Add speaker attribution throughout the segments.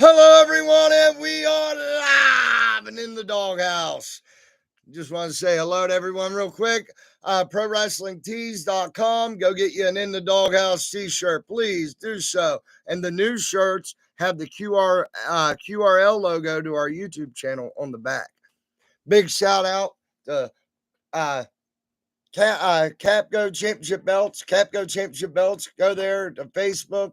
Speaker 1: Hello, everyone, and we are live and in the doghouse. Just want to say hello to everyone real quick. ProWrestlingTees.com. Go get you an In the Doghouse t-shirt. Please do so. And the new shirts have the QRL logo to our YouTube channel on the back. Big shout out to Capco Championship Belts. Capco Championship Belts. Go there to Facebook.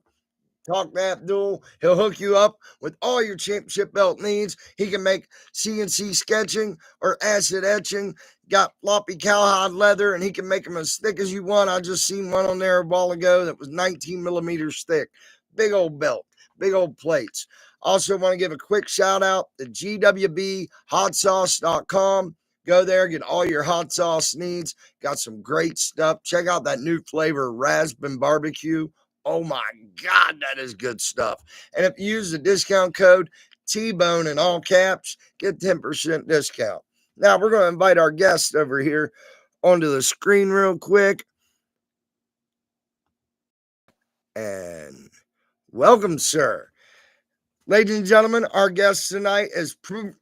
Speaker 1: Talk to Abdul. He'll hook you up with all your championship belt needs. He can make CNC sketching or acid etching. Got floppy cowhide leather, and he can make them as thick as you want. I just seen one on there a while ago that was 19 millimeters thick. Big old belt, big old plates. Also want to give a quick shout out to GWB Hot Sauce.com. Go there, get all your hot sauce needs. Got some great stuff. Check out that new flavor, Raspberry Barbecue. Oh my God, that is good stuff. And if you use the discount code TBONE in all caps, get 10% discount. Now we're going to invite our guest over here onto the screen real quick. And welcome, sir. Ladies and gentlemen, our guest tonight is tripping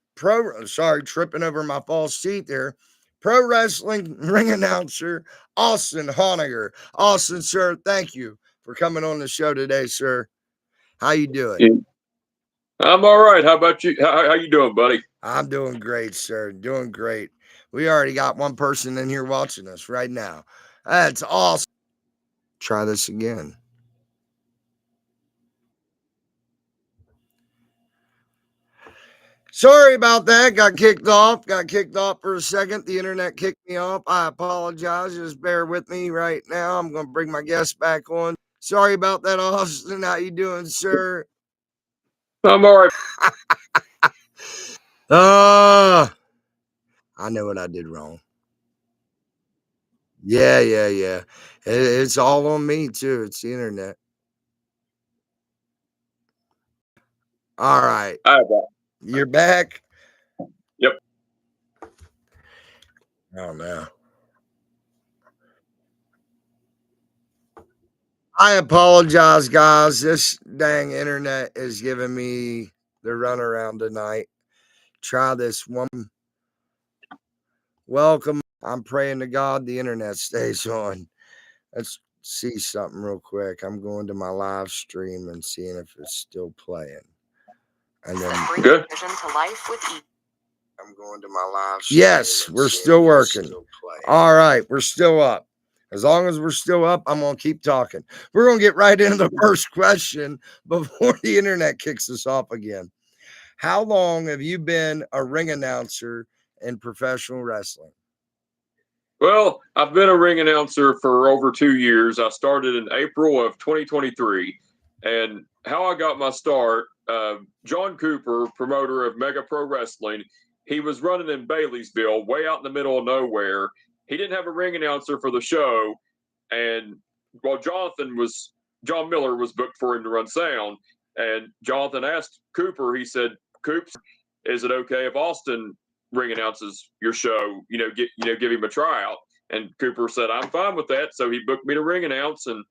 Speaker 1: over my false teeth there. Pro wrestling ring announcer, Austin Honaker. Austin, sir, thank you for coming on the show today, sir. How you doing?
Speaker 2: I'm all right. How about you? How you doing, buddy?
Speaker 1: I'm doing great, sir. Doing great. We already got one person in here watching us right now. That's awesome. Try this again. Sorry about that. Got kicked off for a second. The internet kicked me off. I apologize. Just bear with me right now. I'm going to bring my guest back on. Sorry about that, Austin. How you doing, sir?
Speaker 2: I'm all right.
Speaker 1: I know what I did wrong. Yeah. It's all on me, too. It's the internet. All right. You're back?
Speaker 2: Yep.
Speaker 1: Oh, no. I apologize, guys. This dang internet is giving me the runaround tonight. Try this one. Welcome. I'm praying to God the internet stays on. Let's see something real quick. I'm going to my live stream and seeing if it's still playing. And then
Speaker 2: good.
Speaker 1: I'm going to my live stream. Yes, we're still working. All right, we're still up. As long as we're still up, I'm going to keep talking. We're going to get right into the first question before the internet kicks us off again. How long have you been a ring announcer in professional wrestling?
Speaker 2: Well, I've been a ring announcer for over 2 years. I started in April of 2023. And how I got my start, John Cooper, promoter of Mega Pro Wrestling, he was running in Baileysville, way out in the middle of nowhere. He didn't have a ring announcer for the show. And while John Miller was booked for him to run sound. And Jonathan asked Cooper, he said, "Coops, is it okay if Austin ring announces your show? Give him a tryout." And Cooper said, "I'm fine with that." So he booked me to ring announce, and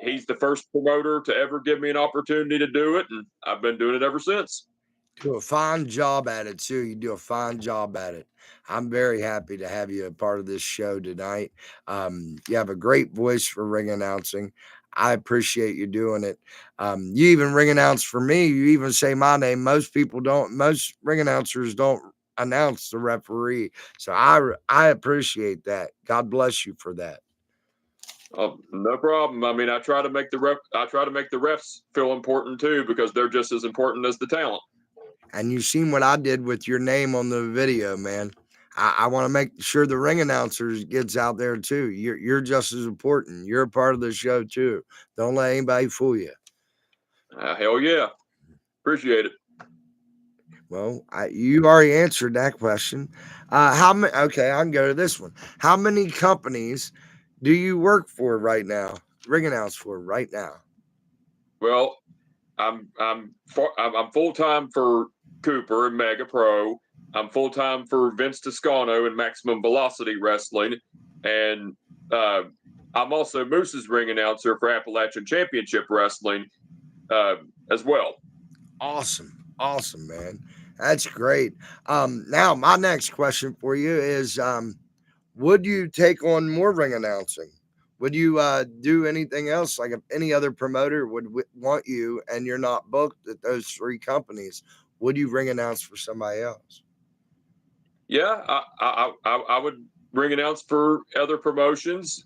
Speaker 2: he's the first promoter to ever give me an opportunity to do it, and I've been doing it ever since.
Speaker 1: Do a fine job at it, too. You do a fine job at it. I'm very happy to have you a part of this show tonight. You have a great voice for ring announcing. I appreciate you doing it. You even ring announce for me. You even say my name. Most people don't. Most ring announcers don't announce the referee. So I appreciate that. God bless you for that.
Speaker 2: Oh, no problem. I mean, I try to make the refs feel important too, because they're just as important as the talent.
Speaker 1: And you've seen what I did with your name on the video, man. I want to make sure the ring announcers gets out there too. You're just as important. You're a part of the show too. Don't let anybody fool you.
Speaker 2: Hell yeah. Appreciate it.
Speaker 1: Well, you already answered that question. How many? Okay, I can go to this one. How many companies do you work for right now? Ring announce for right now?
Speaker 2: Well, I'm full time for Cooper and Mega Pro. I'm full time for Vince Toscano and Maximum Velocity Wrestling, and I'm also Moose's ring announcer for Appalachian Championship Wrestling as well.
Speaker 1: Awesome, man. That's great. Now my next question for you is, would you take on more ring announcing? Would you do anything else? Like if any other promoter would want you and you're not booked at those three companies, would you ring announce for somebody else?
Speaker 2: Yeah, I would ring announce for other promotions.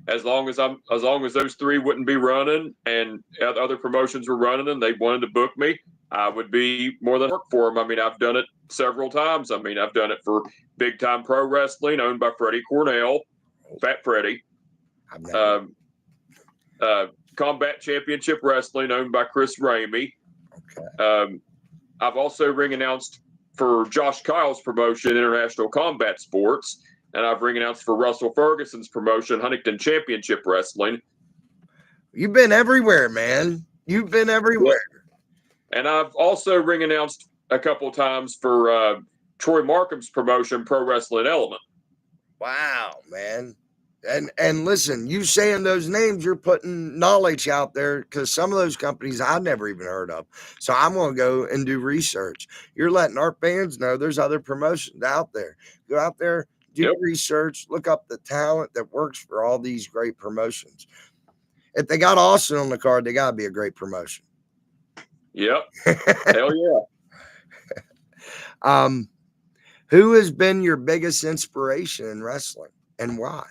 Speaker 2: As long as those three wouldn't be running and other promotions were running and they wanted to book me, I would be more than work for them. I mean, I've done it several times. I mean, I've done it for Big Time Pro Wrestling, owned by Freddie Cornell, Fat Freddie.
Speaker 1: I've never.
Speaker 2: Combat Championship Wrestling, owned by Chris Ramey.
Speaker 1: Okay.
Speaker 2: I've also ring announced for Josh Kyle's promotion, International Combat Sports, and I've ring announced for Russell Ferguson's promotion, Huntington Championship Wrestling.
Speaker 1: You've been everywhere, man. You've been everywhere.
Speaker 2: Yeah. And I've also ring announced a couple times for Troy Markham's promotion, Pro Wrestling Element.
Speaker 1: Wow, man. And listen, you saying those names, you're putting knowledge out there because some of those companies I've never even heard of. So I'm going to go and do research. You're letting our fans know there's other promotions out there. Go out there, do research, look up the talent that works for all these great promotions. If they got Austin on the card, they got to be a great promotion.
Speaker 2: Yep. Hell
Speaker 1: yeah. Who has been your biggest inspiration in wrestling and why?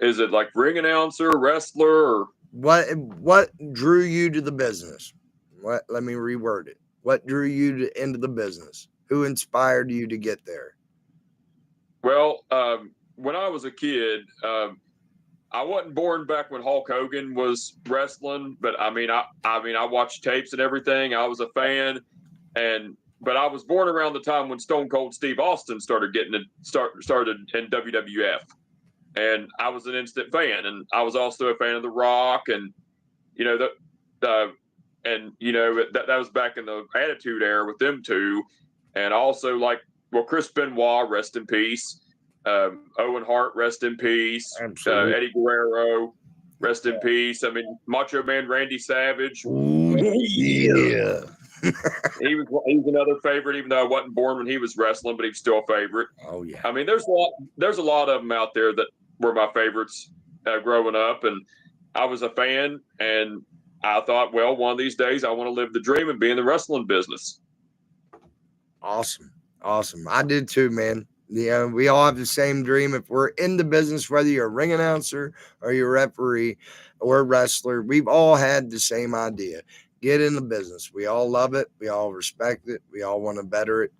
Speaker 2: Is it like ring announcer, wrestler, or
Speaker 1: what drew you to the business? Let me reword it. What drew you into the business? Who inspired you to get there?
Speaker 2: Well, when I was a kid, I wasn't born back when Hulk Hogan was wrestling, but I mean, I watched tapes and everything. I was a fan, but I was born around the time when Stone Cold Steve Austin started started in WWF. And I was an instant fan, and I was also a fan of The Rock, and that was back in the Attitude Era with them two, and also Chris Benoit, rest in peace, Owen Hart, rest in peace, Eddie Guerrero, rest in peace. I mean, Macho Man Randy Savage,
Speaker 1: yeah.
Speaker 2: he was another favorite, even though I wasn't born when he was wrestling, but he was still a favorite.
Speaker 1: Oh yeah.
Speaker 2: I mean, there's a lot of them out there that were my favorites growing up, and I was a fan, and I thought, well, one of these days I want to live the dream and be in the wrestling business.
Speaker 1: Awesome. I did too, man. Yeah, we all have the same dream. If we're in the business, whether you're a ring announcer or you're a referee or a wrestler, we've all had the same idea. Get in the business. We all love it. We all respect it. We all want to better it.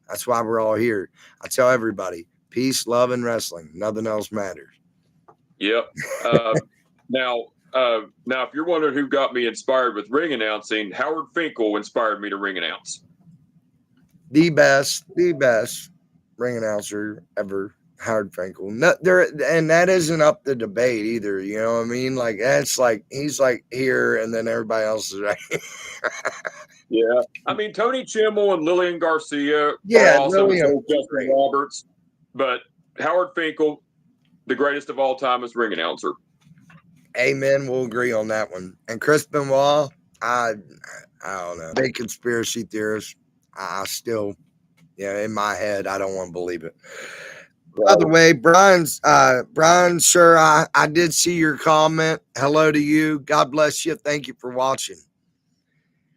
Speaker 1: That's why we're all here. I tell everybody, peace, love, and wrestling. Nothing else matters.
Speaker 2: Yep. Now, if you're wondering who got me inspired with ring announcing, Howard Finkel inspired me to ring announce.
Speaker 1: The best ring announcer ever, Howard Finkel. And that isn't up to debate either. You know what I mean? Like that's like he's like here, and then everybody else is right.
Speaker 2: Yeah, I mean Tony Chimmel and Lillian Garcia.
Speaker 1: Yeah,
Speaker 2: awesome. Justin Roberts, but Howard Finkel, the greatest of all time as ring announcer.
Speaker 1: Amen. We'll agree on that one. And Chris Benoit, I don't know. Big conspiracy theorist. I still, in my head, I don't want to believe it. By the way, Brian, sir, I did see your comment. Hello to you. God bless you. Thank you for watching.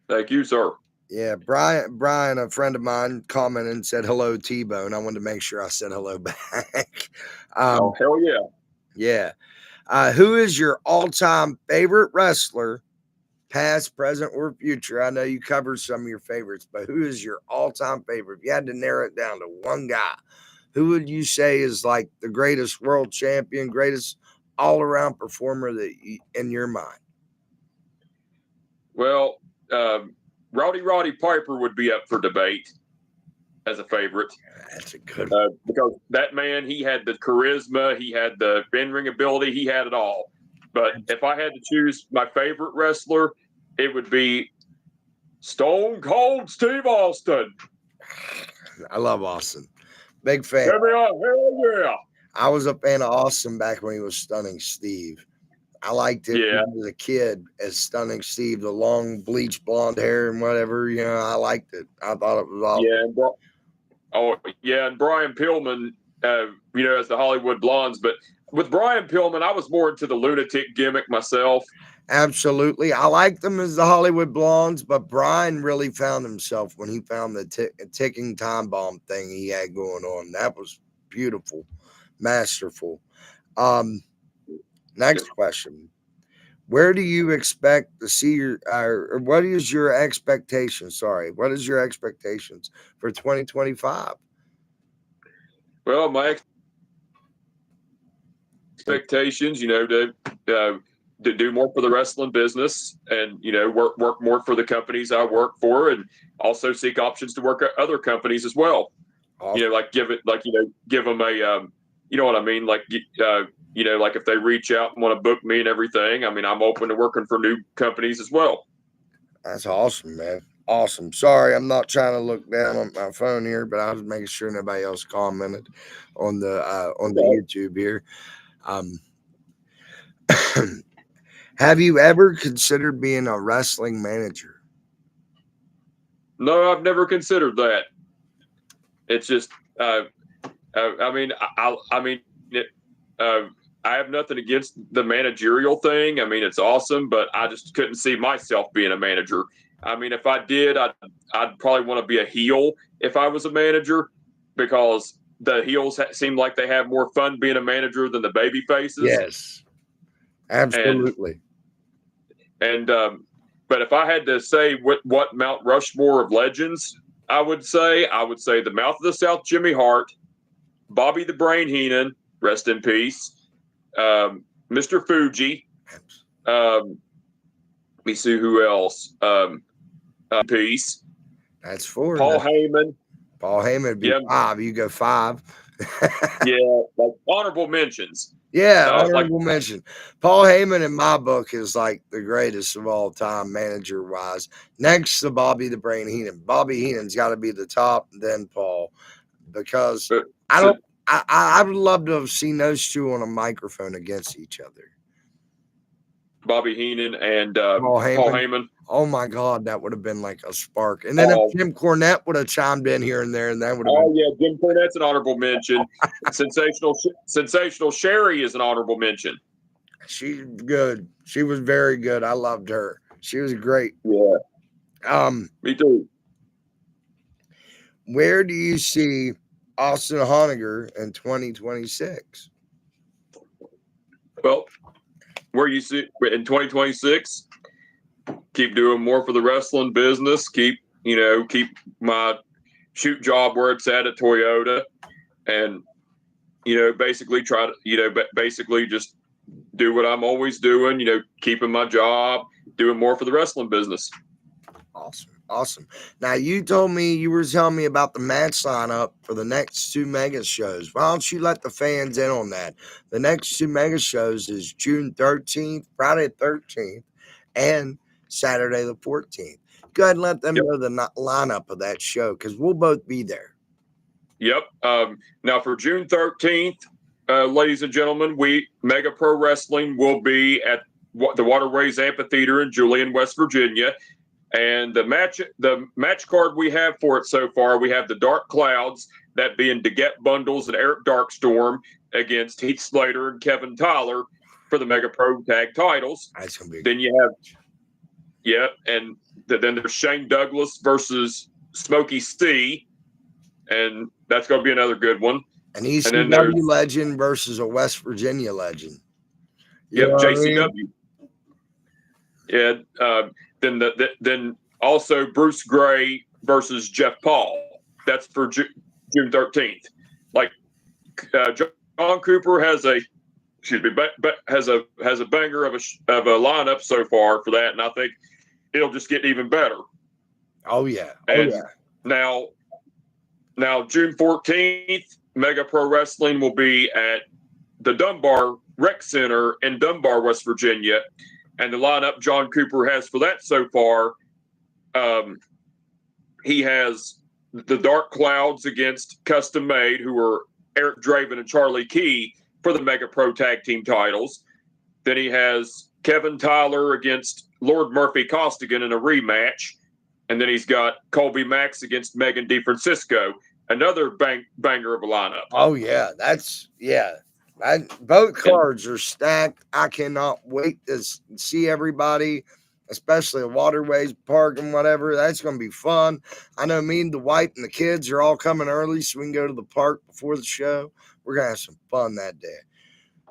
Speaker 2: Thank you, sir.
Speaker 1: Yeah, Brian, a friend of mine, commented and said hello, TBONE. I wanted to make sure I said hello back.
Speaker 2: Oh, hell yeah.
Speaker 1: Yeah. Who is your all-time favorite wrestler, past, present, or future? I know you covered some of your favorites, but who is your all-time favorite? If you had to narrow it down to one guy, who would you say is like the greatest world champion, greatest all-around performer in your mind?
Speaker 2: Well, Roddy Piper would be up for debate as a favorite.
Speaker 1: That's a good
Speaker 2: because that man, he had the charisma, he had the in-ring ability, he had it all. But if I had to choose my favorite wrestler, it would be Stone Cold Steve Austin.
Speaker 1: I love Austin. Big fan.
Speaker 2: Hell yeah.
Speaker 1: I was a fan of Austin back when he was Stunning Steve. I liked it
Speaker 2: Yeah.
Speaker 1: as a kid, as Stunning Steve, the long bleach blonde hair and whatever. I liked it. I thought it was awesome.
Speaker 2: And Brian Pillman, as the Hollywood Blondes. But with Brian Pillman, I was more into the lunatic gimmick myself.
Speaker 1: Absolutely. I liked them as the Hollywood Blondes, but Brian really found himself when he found the ticking time bomb thing he had going on. That was beautiful, masterful. Next question. Where do you expect to see or what is your expectation? Sorry, what is your expectations for 2025?
Speaker 2: Well, my expectations, to do more for the wrestling business, and work more for the companies I work for, and also seek options to work at other companies as well.
Speaker 1: Awesome.
Speaker 2: Give them a, you know what I mean, like if they reach out and want to book me and everything. I mean, I'm open to working for new companies as well.
Speaker 1: That's awesome, man. Awesome. Sorry, I'm not trying to look down on my phone here, but I was making sure nobody else commented on the YouTube here. Have you ever considered being a wrestling manager?
Speaker 2: No, I've never considered that. It's just, I have nothing against the managerial thing. I mean, it's awesome, but I just couldn't see myself being a manager. I mean, if I did, I'd probably want to be a heel if I was a manager, because the heels seem like they have more fun being a manager than the baby faces.
Speaker 1: Yes, absolutely.
Speaker 2: But if I had to say what Mount Rushmore of legends I would say the Mouth of the South Jimmy Hart, Bobby the Brain Heenan, rest in peace, Mr. Fuji. Let me see who else. Peace.
Speaker 1: That's 4.
Speaker 2: Paul Heyman.
Speaker 1: Paul Heyman would be 5. You go 5.
Speaker 2: Like honorable mentions.
Speaker 1: Yeah, honorable mention. Paul Heyman in my book is like the greatest of all time, manager wise. Next to Bobby the Brain Heenan. Bobby Heenan's got to be the top, then Paul, because I would love to have seen those two on a microphone against each other.
Speaker 2: Bobby Heenan and Paul Heyman.
Speaker 1: Oh my God, that would have been like a spark. And then if Jim Cornette would have chimed in here and there, and that would have been.
Speaker 2: Jim Cornette's an honorable mention. Sensational Sherry is an honorable mention.
Speaker 1: She's good. She was very good. I loved her. She was great.
Speaker 2: Yeah. Me too.
Speaker 1: Where do you see Austin Honaker in 2026?
Speaker 2: Well, where you see in 2026, keep doing more for the wrestling business. Keep my shoot job where it's at Toyota, and basically try to basically just do what I'm always doing. Keeping my job, doing more for the wrestling business.
Speaker 1: Awesome. Now you were telling me about the match lineup for the next 2 mega shows. Why don't you let the fans in on that? The next 2 mega shows is June 13th, Friday 13th, and Saturday the 14th. Go ahead and let them know the lineup of that show, because we'll both be there.
Speaker 2: Yep. Now for June 13th, ladies and gentlemen, Mega Pro Wrestling will be at the Waterways Amphitheater in Julian, West Virginia. And the match card we have for it so far, we have the Dark Clouds, that being DeGette Bundles and Eric Darkstorm, against Heath Slater and Kevin Tyler for the Mega Pro Tag titles.
Speaker 1: That's gonna be.
Speaker 2: Then you have, and then there's Shane Douglas versus Smokey C, and that's going to be another good one.
Speaker 1: An ECW legend versus a West Virginia legend.
Speaker 2: JCW. Yeah. Then also Bruce Gray versus Jeff Paul. That's for June 13th. Like John Cooper has a banger of a lineup so far for that, and I think it'll just get even better.
Speaker 1: Oh yeah.
Speaker 2: Now June 14th, Mega Pro Wrestling will be at the Dunbar Rec Center in Dunbar, West Virginia. And the lineup John Cooper has for that so far, he has the Dark Clouds against Custom Made, who are Eric Draven and Charlie Key, for the Mega Pro Tag Team titles. Then he has Kevin Tyler against Lord Murphy Costigan in a rematch. And then he's got Colby Max against Megan DeFrancisco, another banger of a lineup.
Speaker 1: Oh, yeah. Both cards are stacked. I cannot wait to see everybody, especially at Waterways Park and whatever. That's going to be fun. I know me and Dwight and the kids are all coming early so we can go to the park before the show. We're going to have some fun that day.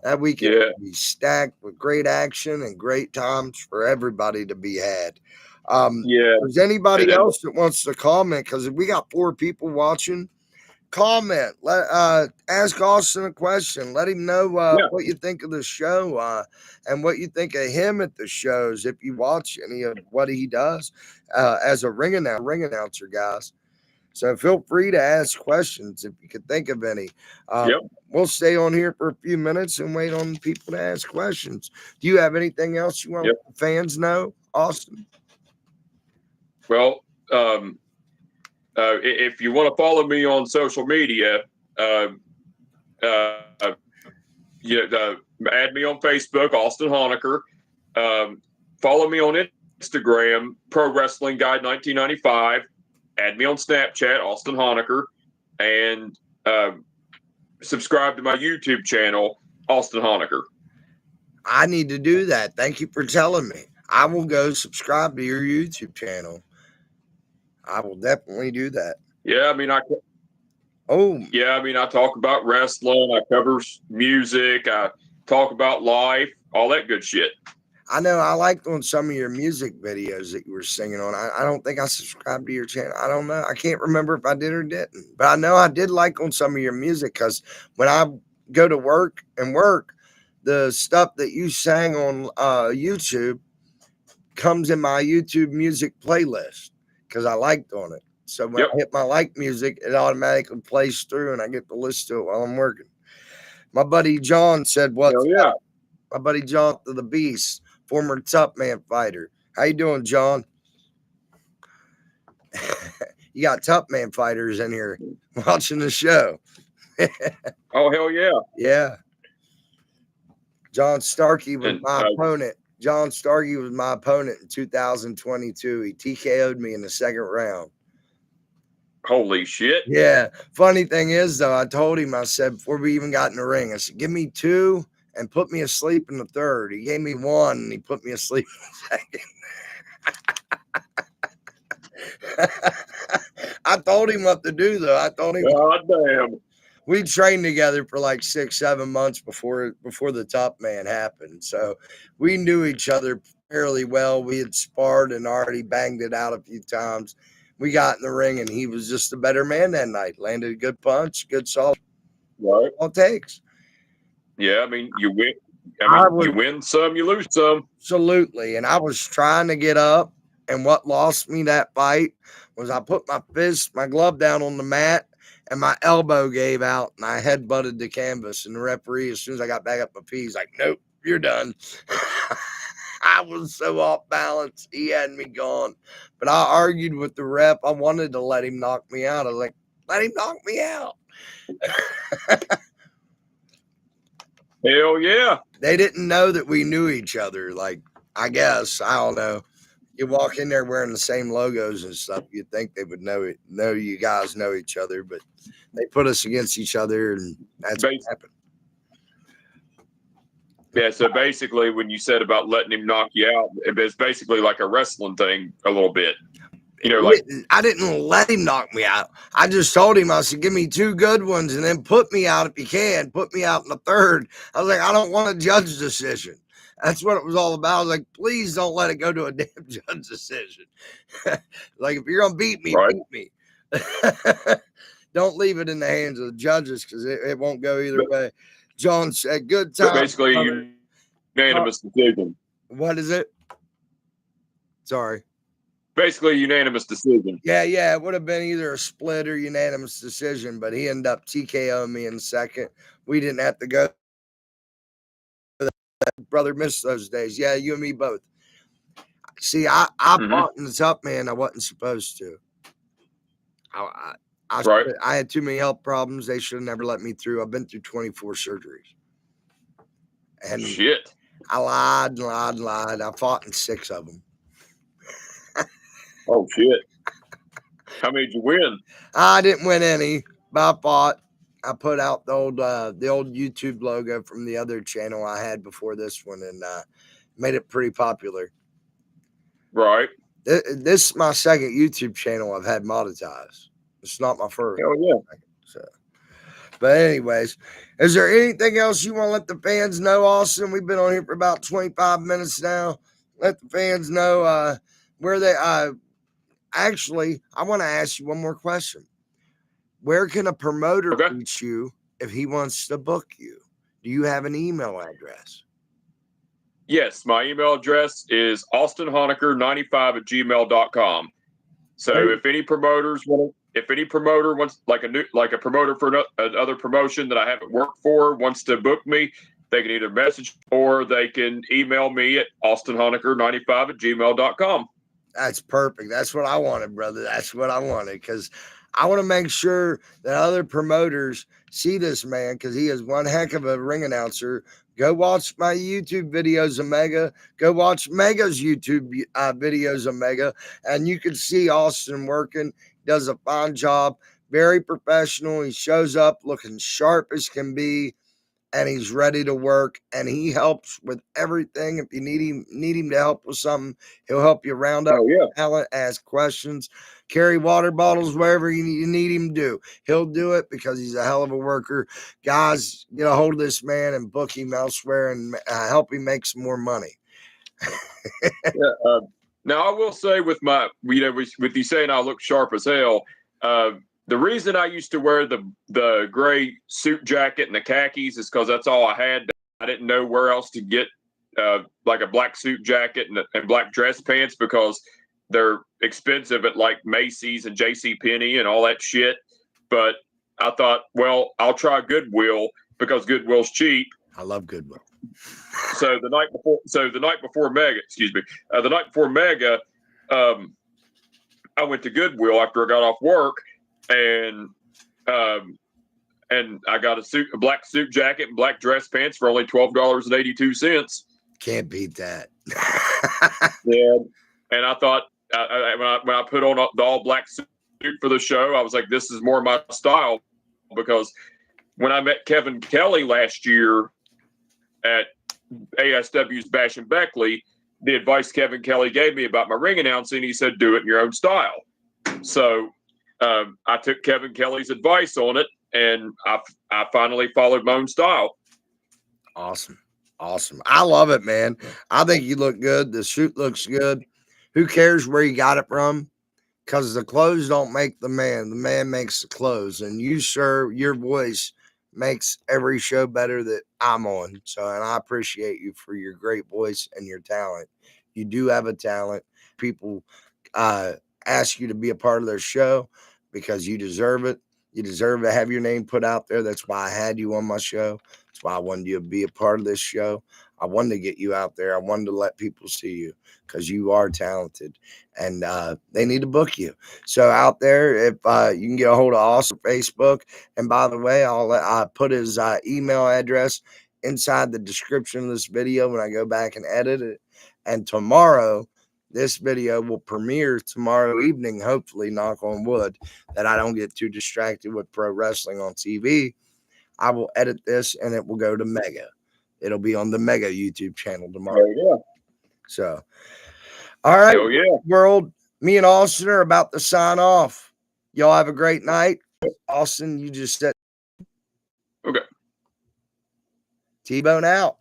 Speaker 1: That weekend will be stacked with great action and great times for everybody to be had. There's anybody else that wants to comment? Because if we got 4 people watching, comment. Ask Austin a question. Let him know what you think of the show and what you think of him at the shows if you watch any of what he does as a ring announcer, guys. So feel free to ask questions if you could think of any. We'll stay on here for a few minutes and wait on people to ask questions. Do you have anything else you want the fans know, Austin?
Speaker 2: Well, if you want to follow me on social media, add me on Facebook, Austin Honaker. Follow me on Instagram, Pro Wrestling Guide 1995. Add me on Snapchat, Austin Honaker, and subscribe to my YouTube channel, Austin Honaker.
Speaker 1: I need to do that. Thank you for telling me. I will go subscribe to your YouTube channel. I will definitely do that.
Speaker 2: Yeah, I mean, I talk about wrestling. I cover music. I talk about life, all that good shit.
Speaker 1: I know I liked on some of your music videos that you were singing on. I don't think I subscribed to your channel. I don't know. I can't remember if I did or didn't. But I know I did like on some of your music because when I go to work, the stuff that you sang on YouTube comes in my YouTube music playlist because I liked on it. So when I hit my like music, it automatically plays through and I get to listen to it while I'm working. My buddy John said, "What's up?" My buddy John the Beast, former Tough Man fighter. How you doing, John? You got Tough Man fighters in here watching the show.
Speaker 2: Oh, hell yeah.
Speaker 1: Yeah. John Starkey was my opponent. John Starkey was my opponent in 2022. He TKO'd me in the second round.
Speaker 2: Holy shit.
Speaker 1: Yeah. Funny thing is, though, I told him, I said, before we even got in the ring, I said, give me 2 and put me asleep in the third. He gave me 1 and he put me asleep in the second. I told him what to do, though. I told him.
Speaker 2: God damn.
Speaker 1: We trained together for like 6-7 months before the Top Man happened. So we knew each other fairly well. We had sparred and already banged it out a few times. We got in the ring and he was just a better man that night. Landed a good punch, good solid.
Speaker 2: Right.
Speaker 1: All it takes.
Speaker 2: Yeah, I mean, you win. You win some, you lose some.
Speaker 1: Absolutely. And I was trying to get up. And what lost me that fight was I put my glove down on the mat. And my elbow gave out, and I headbutted the canvas. And the referee, as soon as I got back up my feet, he's like, "Nope, you're done." I was so off balance. He had me gone. But I argued with the ref. I wanted to let him knock me out. I was like, let him knock me out.
Speaker 2: Hell yeah.
Speaker 1: They didn't know that we knew each other. Like, I guess, I don't know. You walk in there wearing the same logos and stuff, you'd think they would know you guys know each other, but they put us against each other, and that's what happened.
Speaker 2: Yeah, so basically when you said about letting him knock you out, it's basically like a wrestling thing a little bit. You know, like
Speaker 1: I didn't let him knock me out. I just told him, I said, give me 2 good ones and then put me out if you can. Put me out in the third. I was like, I don't want a judge decision. That's what it was all about. I was like, please don't let it go to a damn judge decision. Like, if you're going to beat me, beat me. Don't leave it in the hands of the judges because it won't go either way. John said, good time.
Speaker 2: Basically, unanimous decision.
Speaker 1: What is it? Sorry.
Speaker 2: Basically, unanimous decision.
Speaker 1: Yeah. It would have been either a split or unanimous decision, but he ended up TKOing me in second. We didn't have to go. Brother missed those days. Yeah, you and me both. See, I fought in the Top Man. I wasn't supposed to. I had too many health problems. They should have never let me through. I've been through 24 surgeries. And
Speaker 2: shit.
Speaker 1: I lied. I fought in 6 of them.
Speaker 2: Oh shit! How many did you win?
Speaker 1: I didn't win any, but I fought. I put out the old YouTube logo from the other channel I had before this one, and made it pretty popular.
Speaker 2: Right.
Speaker 1: This is my second YouTube channel I've had monetized. It's not my first.
Speaker 2: Hell yeah.
Speaker 1: So, but anyways, is there anything else you want to let the fans know, Austin? We've been on here for about 25 minutes now. Let the fans know where they. Actually, I want to ask you one more question. Where can a promoter reach you if he wants to book you? Do you have an email address?
Speaker 2: Yes, my email address is austinhonaker95@gmail.com. So if any promoter wants like a promoter for another promotion that I haven't worked for wants to book me, they can either message or they can email me at austinhonaker95@gmail.com.
Speaker 1: That's perfect. That's what I wanted, brother. That's what I wanted, because I want to make sure that other promoters see this man, because he is one heck of a ring announcer. Go watch my YouTube videos of Mega. Go watch Mega's YouTube videos of Mega, and you can see Austin working. Does a fine job. Very professional. He shows up looking sharp as can be, and he's ready to work, and he helps with everything. If you need him to help with something, he'll help you round up talent, ask questions, carry water bottles wherever you need him to do. He'll do it because he's a hell of a worker. Guys, get a hold of this man and book him elsewhere and help him make some more money.
Speaker 2: Now I will say with you saying I look sharp as hell, the reason I used to wear the gray suit jacket and the khakis is because that's all I had. I didn't know where else to get like a black suit jacket and black dress pants, because they're expensive at like Macy's and JCPenney and all that shit. But I thought, well, I'll try Goodwill because Goodwill's cheap.
Speaker 1: I love Goodwill.
Speaker 2: So the night before Mega, I went to Goodwill after I got off work, and I got a black suit jacket and black dress pants for only $12.82.
Speaker 1: Can't beat that.
Speaker 2: Yeah, and I thought when I put on the all black suit for the show, I was like, this is more my style, because when I met Kevin Kelly last year at ASW's Bash and Beckley, the advice Kevin Kelly gave me about my ring announcing, he said, do it in your own style. So I took Kevin Kelly's advice on it, and I finally followed my own style.
Speaker 1: Awesome. I love it, man. I think you look good. The suit looks good. Who cares where you got it from? Because the clothes don't make the man. The man makes the clothes. And you, sir, your voice makes every show better that I'm on. So, and I appreciate you for your great voice and your talent. You do have a talent. People ask you to be a part of their show because you deserve it. You deserve to have your name put out there. That's why I had you on my show. That's why I wanted you to be a part of this show. I wanted to get you out there. I wanted to let people see you because you are talented, and they need to book you. So out there, if you can get a hold of Austin Facebook, and by the way, I'll put his email address inside the description of this video when I go back and edit it. And tomorrow, this video will premiere tomorrow evening, hopefully, knock on wood, that I don't get too distracted with pro wrestling on TV. I will edit this and it will go to Mega. It'll be on the Mega YouTube channel tomorrow.
Speaker 2: Yeah.
Speaker 1: So, all right, world. Me and Austin are about to sign off. Y'all have a great night. Austin, you just said.
Speaker 2: Okay.
Speaker 1: TBONE out.